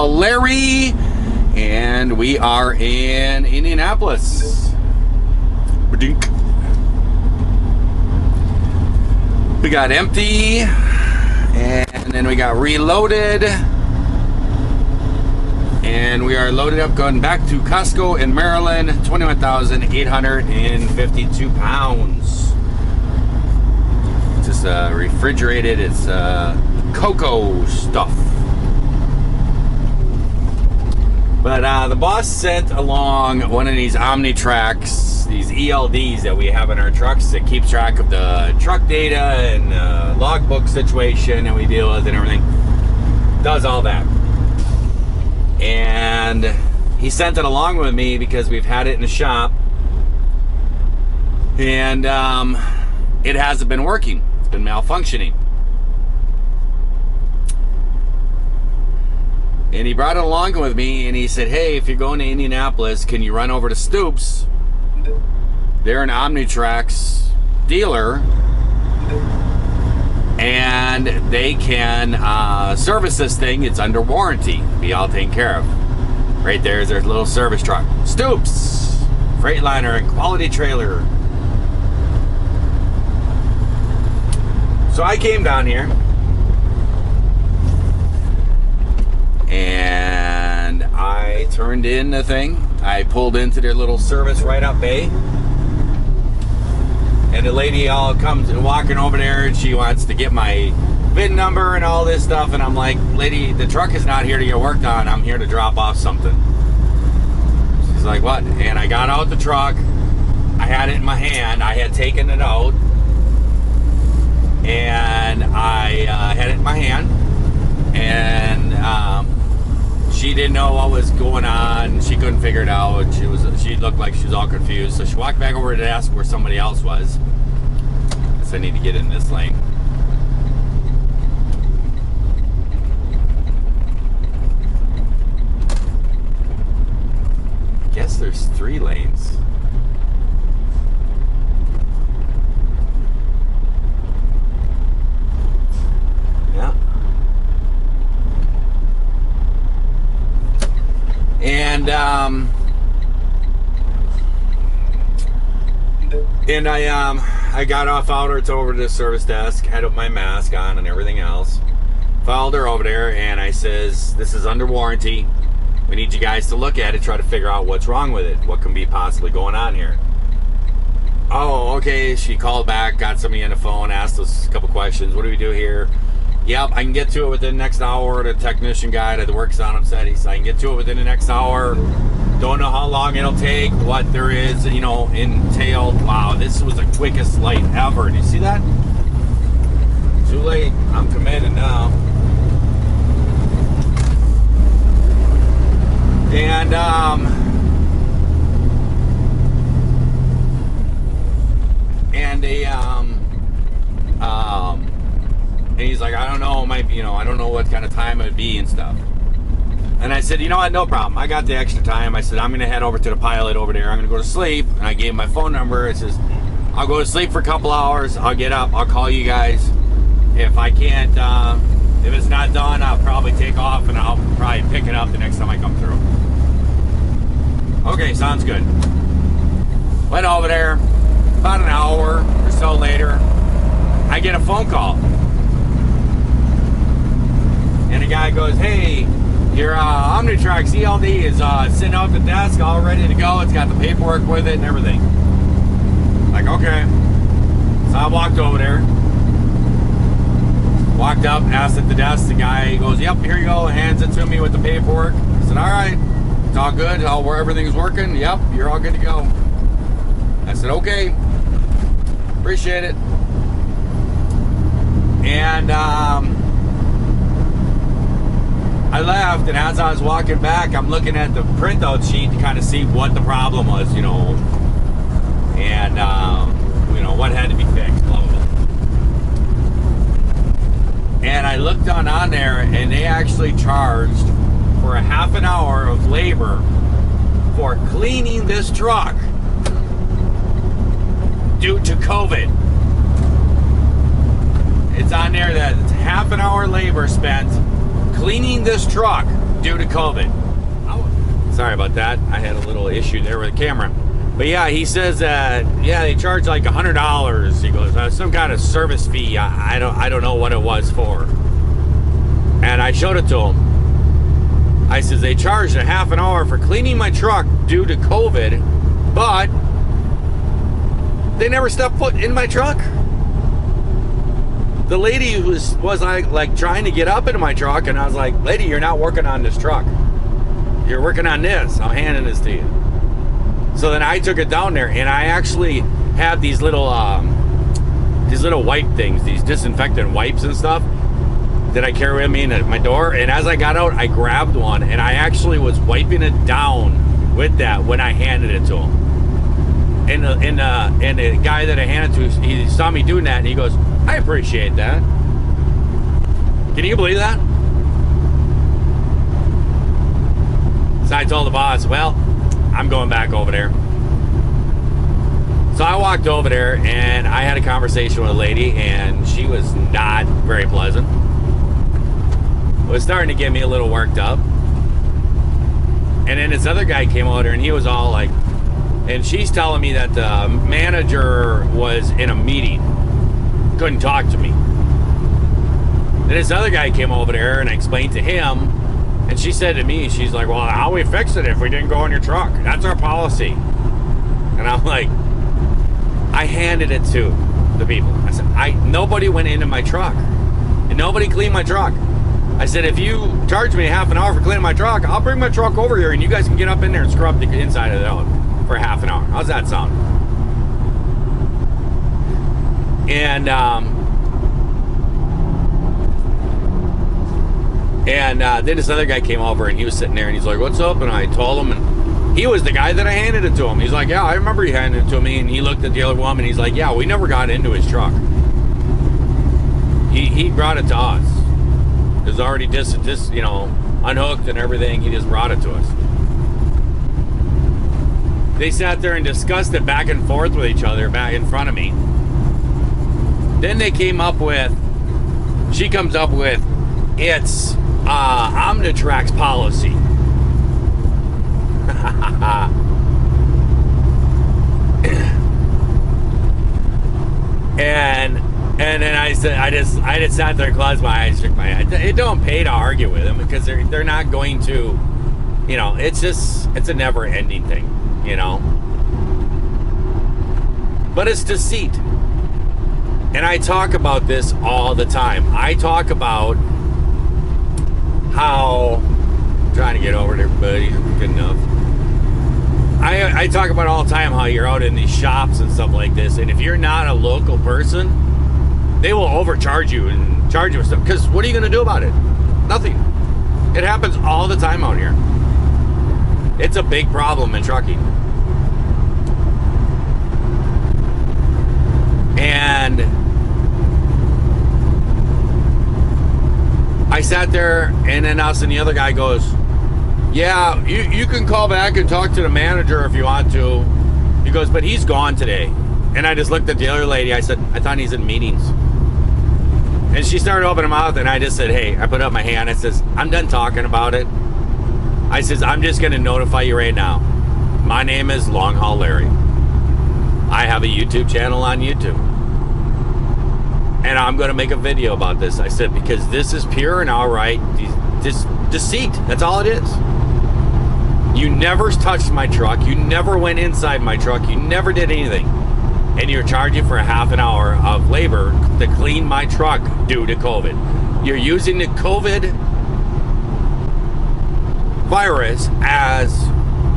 call Larry, and we are in Indianapolis. We got empty, and then we got reloaded, and we are loaded up going back to Costco in Maryland. 21,852 pounds. It's just refrigerated. It's cocoa stuff. But the boss sent along one of these Omnitracks, these ELDs that we have in our trucks that keeps track of the truck data and logbook situation that we deal with and everything. Does all that. And he sent it along with me because we've had it in the shop. And it hasn't been working. It's been malfunctioning. And he brought it along with me, and he said, hey, if you're going to Indianapolis, can you run over to Stoops? They're an Omnitracks dealer, and they can service this thing. It's under warranty. Be all taken care of. Right there's their little service truck. Stoops Freightliner and quality trailer. So I came down here, and I turned in the thing. I pulled into their little service write-up bay, and the lady all comes walking over there, and she wants to get my VIN number and all this stuff, and I'm like, lady, the truck is not here to get worked on. I'm here to drop off something. She's like, what? And I got out the truck. I had it in my hand. I had taken it out, and I had it in my hand, and she didn't know what was going on. She couldn't figure it out. She looked like she was all confused. So she walked back over to ask where somebody else was. So I need to get in this lane. I guess there's 3 lanes. Yeah. And I got off out over to the service desk, had my mask on and everything else. Followed her over there, and I says, this is under warranty. We need you guys to look at it, try to figure out what's wrong with it. What can be possibly going on here? Oh, okay. She called back, got somebody on the phone, asked us a couple questions. What do we do here? Yep, I can get to it within the next hour. The technician guy that works on him said, I can get to it within the next hour. Don't know how long it'll take, what there is, you know, entailed. Wow, this was the quickest light ever. Do you see that? Too late. I'm committed now. And and he's like, I don't know, I don't know what kind of time it would be and stuff. And I said, you know what, no problem. I got the extra time. I said, I'm going to head over to the pilot over there. I'm going to go to sleep. And I gave him my phone number. It says, I'll go to sleep for a couple hours. I'll get up. I'll call you guys. If I can't, if it's not done, I'll probably take off, and I'll probably pick it up the next time I come through. Okay, sounds good. Went over there. About an hour or so later, I get a phone call. And the guy goes, hey, your Omnitracks ELD is sitting out at the desk, all ready to go. It's got the paperwork with it and everything. Like, okay. So I walked over there. Walked up, asked at the desk. The guy goes, yep, here you go. Hands it to me with the paperwork. I said, all right. It's all good. Everything's working. Yep, you're all good to go. I said, okay. Appreciate it. And I left, and as I was walking back, I'm looking at the printout sheet to kind of see what the problem was, you know, and you know, what had to be fixed, blah, blah, blah. And I looked on there, and they actually charged for a half an hour of labor for cleaning this truck due to COVID. It's on there that it's half an hour labor spent cleaning this truck due to COVID. Sorry about that. I had a little issue there with the camera. But yeah, he says that, yeah, they charge like $100. He goes, some kind of service fee. I don't know what it was for. And I showed it to him. I says, they charged a half an hour for cleaning my truck due to COVID, but they never stepped foot in my truck. The lady was like trying to get up into my truck, and I was like, lady, you're not working on this truck. You're working on this. I'm handing this to you. So then I took it down there, and I actually have these little wipe things, these disinfectant wipes and stuff that I carry with me in my door. And as I got out, I grabbed one, and I actually was wiping it down with that when I handed it to him. And the guy that I handed to, he saw me doing that, and he goes, I appreciate that. Can you believe that? So I told the boss, well, I'm going back over there. So I walked over there, and I had a conversation with a lady, and she was not very pleasant. It was starting to get me a little worked up. And then this other guy came over there, and he was all like, and she's telling me that the manager was in a meeting, couldn't talk to me. Then this other guy came over there, and I explained to him, and she said to me, she's like, well, how we fix it if we didn't go in your truck? That's our policy. And I'm like, I handed it to the people. I said, nobody went into my truck, and nobody cleaned my truck. I said, if you charge me half an hour for cleaning my truck, I'll bring my truck over here, and you guys can get up in there and scrub the inside of it out for half an hour. How's that sound? And then this other guy came over, and he was sitting there, and he's like, what's up? And I told him, and he was the guy that I handed it to him. He's like, yeah, I remember you handed it to me. And he looked at the other woman, he's like, yeah, we never got into his truck. He brought it to us. It was already unhooked and everything. He just brought it to us. They sat there and discussed it back and forth with each other back in front of me. Then they came up with, she comes up with, it's Omnitrac's policy. And then I said, I just sat there and closed my eyes, shook my head. It don't pay to argue with them, because they're not going to, it's a never ending thing, But it's deceit. And I talk about this all the time. I talk about how, I'm trying to get over there, buddy, good enough. I talk about all the time how you're out in these shops and stuff like this, and if you're not a local person, they will overcharge you and charge you with stuff. Because what are you going to do about it? Nothing. It happens all the time out here. It's a big problem in trucking. And I sat there, and then us and the other guy goes, yeah, you can call back and talk to the manager if you want to. He goes, but he's gone today. And I just looked at the other lady. I said, I thought he's in meetings. And she started opening her mouth, and I just said, hey, I put up my hand. I says, I'm done talking about it. I says, I'm just going to notify you right now. My name is LongHaul Larry. I have a YouTube channel on YouTube. And I'm going to make a video about this. I said, because this is pure and outright deceit. That's all it is. You never touched my truck. You never went inside my truck. You never did anything. And you're charging for a half an hour of labor to clean my truck due to COVID. You're using the COVID virus as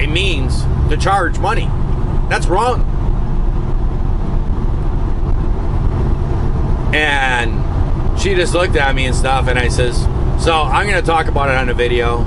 a means to charge money. That's wrong. And she just looked at me and stuff, and I says, so I'm going to talk about it on the video.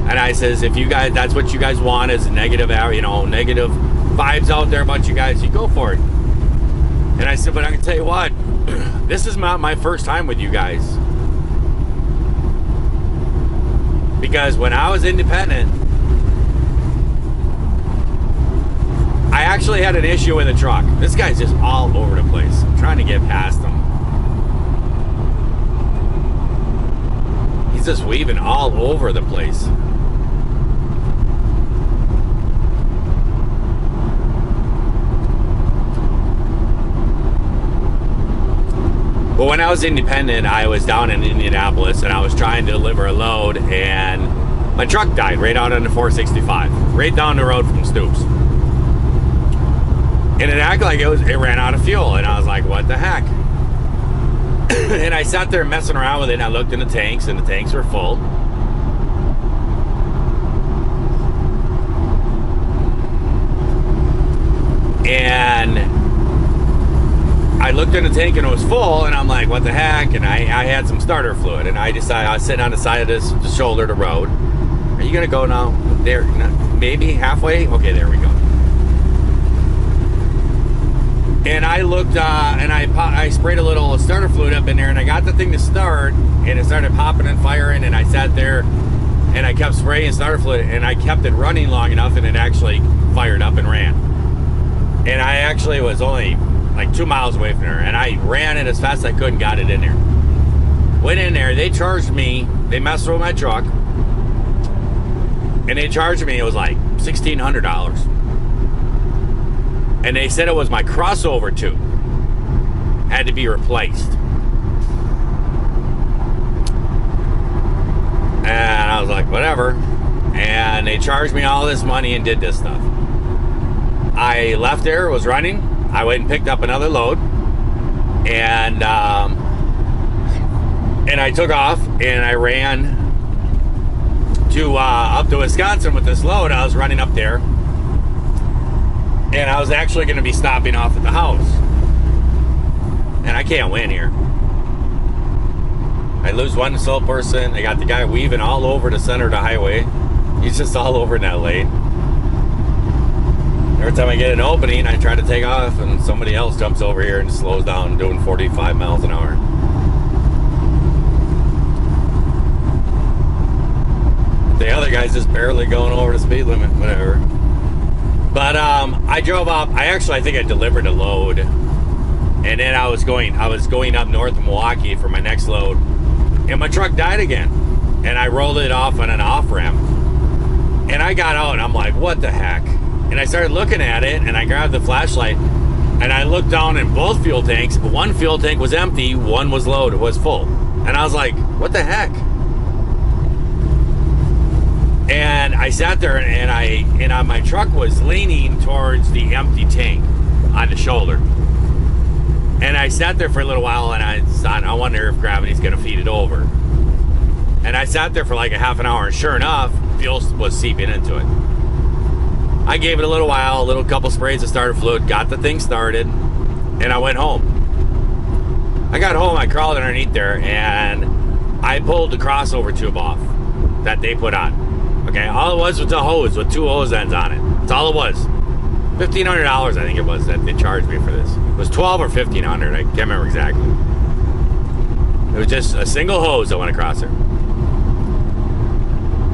And I says, if you guys, that's what you guys want is negative vibes out there about you guys, you go for it. And I said, but I can tell you what, this is not my first time with you guys. Because when I was independent, I actually had an issue with a truck. This guy's just all over the place. I'm trying to get past him. He's just weaving all over the place. But when I was independent, I was down in Indianapolis and I was trying to deliver a load, and my truck died right out on the 465, right down the road from Stoops. And it acted like it ran out of fuel, and I was like, what the heck? And I sat there messing around with it, and I looked in the tanks, and the tanks were full. And I looked in the tank and it was full, and I'm like, what the heck? And I had some starter fluid, and I decided, I was sitting on the side of the shoulder of the road. Are you gonna go now? There, maybe halfway? Okay, there we go. And I looked, and I sprayed a little starter fluid up in there, and I got the thing to start, and it started popping and firing, and I sat there, and I kept spraying starter fluid, and I kept it running long enough, and it actually fired up and ran. And I actually was only like 2 miles away from there, and I ran it as fast as I could and got it in there. Went in there, they charged me, they messed with my truck, and they charged me, it was like $1,600. And they said it was my crossover tube had to be replaced. And I was like, whatever. And they charged me all this money and did this stuff. I left there, was running. I went and picked up another load, and I took off, and I ran to up to Wisconsin with this load. I was running up there, and I was actually going to be stopping off at the house, and I can't win here. I lose one slow person. I got the guy weaving all over the center of the highway. He's just all over in that lane. Every time I get an opening, I try to take off, and somebody else jumps over here and slows down, doing 45 miles an hour. The other guy's just barely going over the speed limit, whatever. But I drove up. I think I delivered a load, and then I was going up north of Milwaukee for my next load, and my truck died again, and I rolled it off on an off ramp, and I got out, and I'm like, what the heck? And I started looking at it, and I grabbed the flashlight, and I looked down in both fuel tanks, but one fuel tank was empty, one was loaded, was full. And I was like, what the heck? And I sat there, and my truck was leaning towards the empty tank on the shoulder. And I sat there for a little while, and I thought, I wonder if gravity's gonna feed it over. And I sat there for like a half an hour, and sure enough, fuel was seeping into it. I gave it a little while, a couple sprays of starter fluid, got the thing started, and I went home. I got home, I crawled underneath there, and I pulled the crossover tube off that they put on. Okay, all it was a hose with 2 hose ends on it. That's all it was. $1,500, I think it was, that they charged me for this. It was $1,200 or $1,500, I can't remember exactly. It was just a single hose that went across there.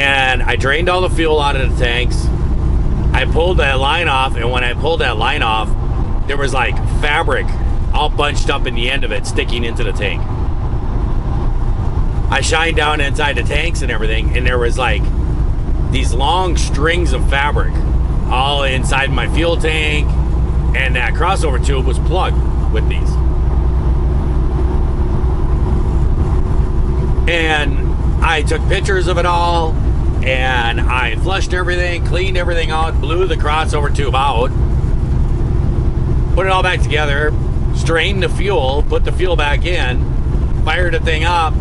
And I drained all the fuel out of the tanks. I pulled that line off, and when I pulled that line off, there was like fabric all bunched up in the end of it sticking into the tank. I shined down inside the tanks and everything, and there was like these long strings of fabric all inside my fuel tank, and that crossover tube was plugged with these. And I took pictures of it all, and I flushed everything, cleaned everything out, blew the crossover tube out, put it all back together, strained the fuel, put the fuel back in, fired the thing up,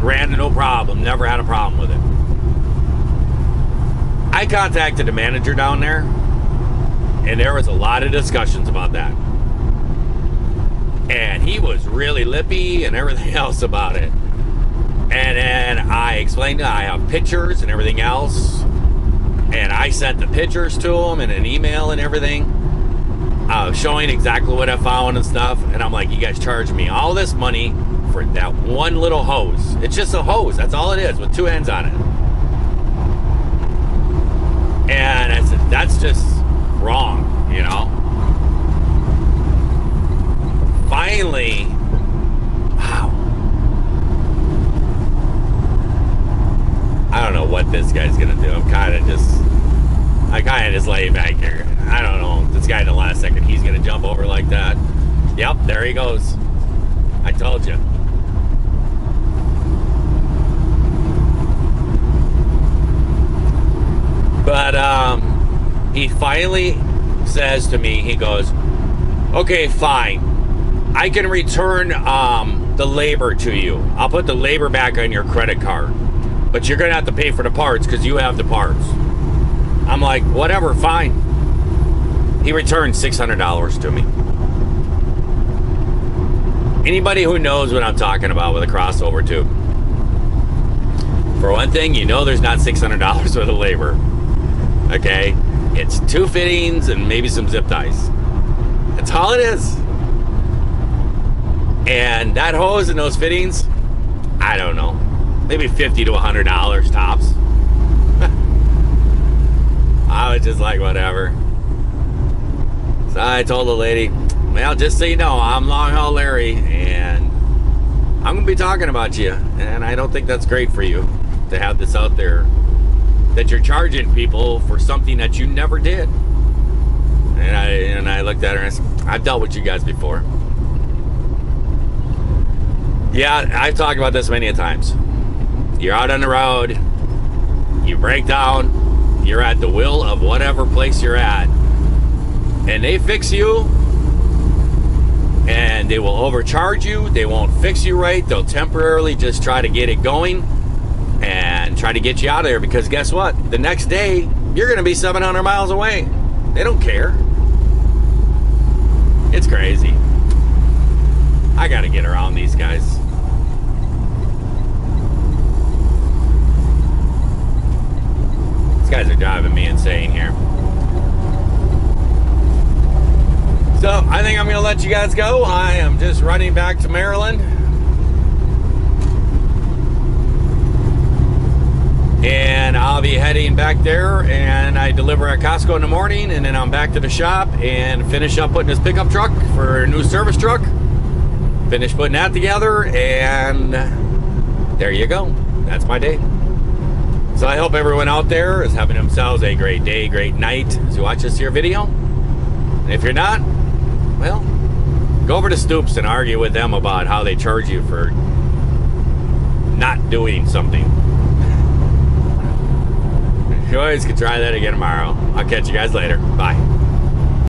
ran no problem, never had a problem with it. I contacted the manager down there, and there was a lot of discussions about that. And he was really lippy and everything else about it. And then I explained I have pictures and everything else, and I sent the pictures to him in an email and everything, showing exactly what I found and stuff. And I'm like, you guys charged me all this money for that one little hose. It's just a hose, that's all it is, with 2 ends on it. And I said, that's just wrong, you know. Finally, wow. I just lay back here. I don't know. This guy in the last second, he's going to jump over like that. Yep, there he goes. I told you. But he finally says to me, he goes, okay, fine. I can return the labor to you. I'll put the labor back on your credit card. But you're going to have to pay for the parts because you have the parts. I'm like, whatever, fine. He returned $600 to me. Anybody who knows what I'm talking about with a crossover tube. For one thing, you know there's not $600 worth of labor. Okay? It's 2 fittings and maybe some zip ties. That's all it is. And that hose and those fittings, I don't know. Maybe $50 to $100 tops. I was just like, whatever. So I told the lady, well, just so you know, I'm LongHaul Larry, and I'm going to be talking about you. And I don't think that's great for you to have this out there, that you're charging people for something that you never did. And I looked at her and I said, I've dealt with you guys before. Yeah, I've talked about this many a times. You're out on the road, you break down, you're at the will of whatever place you're at, and they fix you, and they will overcharge you, they won't fix you right, they'll temporarily just try to get it going and try to get you out of there, because guess what? The next day, you're going to be 700 miles away. They don't care. It's crazy. I got to get around these guys. These guys are driving me insane here. So I think I'm going to let you guys go. I am just running back to Maryland. And I'll be heading back there, and I deliver at Costco in the morning, and then I'm back to the shop and finish up putting this pickup truck for a new service truck. Finish putting that together, and there you go. That's my day. So I hope everyone out there is having themselves a great day, great night as you watch this here video. And if you're not, well, go over to Stoops and argue with them about how they charge you for not doing something. You always can try that again tomorrow. I'll catch you guys later. Bye.